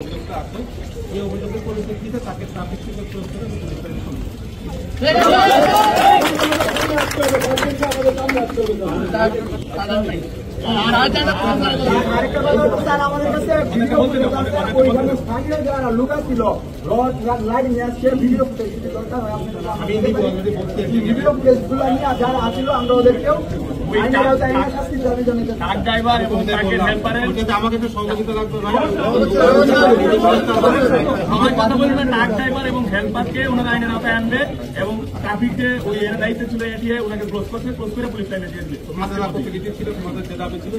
অভিযোগটা আছে এই অভিযোগের পরিপ্রেক্ষিতে তাকে ট্রাফিক থেকে ক্লোজ করে যারা লোক ছিল লাইট নিয়ে আসছে ভিডিও ফুটেজ ভিডিও ফুটেজ গুলো নিয়ে যারা আসছিল আমরা ওদেরকেও আমাকে একটু সহযোগিতা লাগবে কথা বলবেন ট্রাক ড্রাইভার এবং হেল্পারকে ওনারা আইনের আওতায় আনবে এবং ট্রাফিককে ওই এর দায়িত্বে চলে দিয়ে ওনাকে ক্লোজ করে পুলিশ লাইনে দিয়ে দিবে। তোমাদের আপত্তি ছিল, তোমাদের যে দাবি ছিল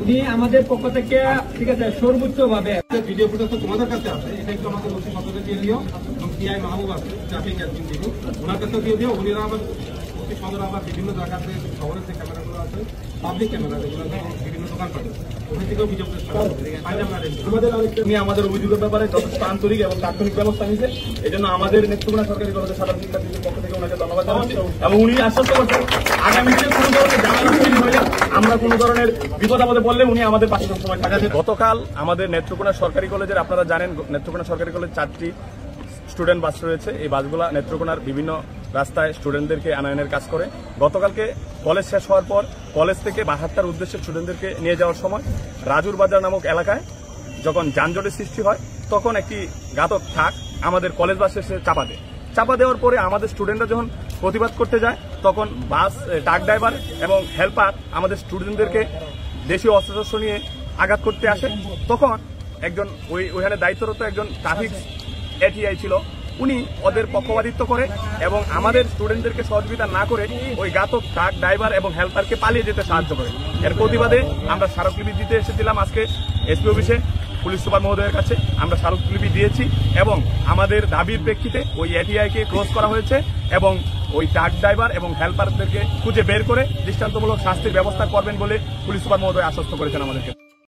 উনি আমাদের পক্ষ থেকে ঠিক আছে সর্বোচ্চ ভাবে ভিডিও ফুটেজ তো তোমাদের কাছে আছে, এটা একটু আমাদের ওসি সদস্য দিয়ে দিও এবং পিআই মাহবুব আছে ট্রাফিক অ্যাডমিন দিও, ওনার কাছে দিয়ে দিও। উনিরা আবার ওসি সদর আবার বিভিন্ন জায়গাতে শহরের যে ক্যামেরাগুলো আছে পাবলিক ক্যামেরা যেগুলো বিভিন্ন দোকান পাবে ওখান থেকেও ভিডিও ফুটেজ উনি আমাদের অভিযোগের ব্যাপারে যথেষ্ট আন্তরিক এবং তাৎক্ষণিক ব্যবস্থা নিয়েছে। এই জন্য আমাদের নেত্রকোনা সরকারি কলেজের সাধারণ শিক্ষার্থীদের পক্ষ থেকে ওনাকে ধন্যবাদ জানাচ্ছি এবং উনি আশ্বস্ত করছেন আগামী দিনে কোনো ধরনের ঝামেলা তৈরি হলে আমরা কোনো ধরনের বিপদ আপদে পড়লে উনি আমাদের পাশে সবসময় থাকাছে। গতকাল আমাদের নেত্রকোনা সরকারি কলেজের আপনারা জানেন নেত্রকোনা সরকারি কলেজ 4টি স্টুডেন্ট বাস রয়েছে। এই বাসগুলা নেত্রকোনার বিভিন্ন রাস্তায় স্টুডেন্টদেরকে আনয়নের কাজ করে। গতকালকে কলেজ শেষ হওয়ার পর কলেজ থেকে বাহাত্তার উদ্দেশ্যে স্টুডেন্টদেরকে নিয়ে যাওয়ার সময় রাজুর বাজার নামক এলাকায় যখন যানজটের সৃষ্টি হয় তখন একটি ঘাতক ট্রাক আমাদের কলেজ বাসে এসে চাপা দেওয়ার পরে আমাদের স্টুডেন্টরা যখন প্রতিবাদ করতে যায় তখন ট্রাক ড্রাইভার এবং হেল্পার আমাদের স্টুডেন্টদেরকে দেশীয় অস্ত্রশস্ত্র নিয়ে আঘাত করতে আসে। তখন একজন ওইখানে দায়িত্বরত একজন ট্রাফিক এটিআই ছিল, উনি ওদের পক্ষপাতিত্ব করে এবং আমাদের স্টুডেন্টদেরকে সহযোগিতা না করে ওই ঘাতক ট্রাক ড্রাইভার এবং হেল্পারকে পালিয়ে যেতে সাহায্য করে। এর প্রতিবাদে আমরা স্মারকলিপি দিতে এসেছিলাম আজকে এসপি অফিসে পুলিশ সুপার মহোদয়ের কাছে। আমরা স্মারকলিপি দিয়েছি এবং আমাদের দাবির প্রেক্ষিতে ওই এটিআইকে ক্লোজ করা হয়েছে এবং ওই ট্রাক ড্রাইভার এবং হেল্পারদেরকে খুঁজে বের করে দৃষ্টান্তমূলক শাস্তির ব্যবস্থা করবেন বলে পুলিশ সুপার মহোদয় আশ্বস্ত করেছেন আমাদেরকে।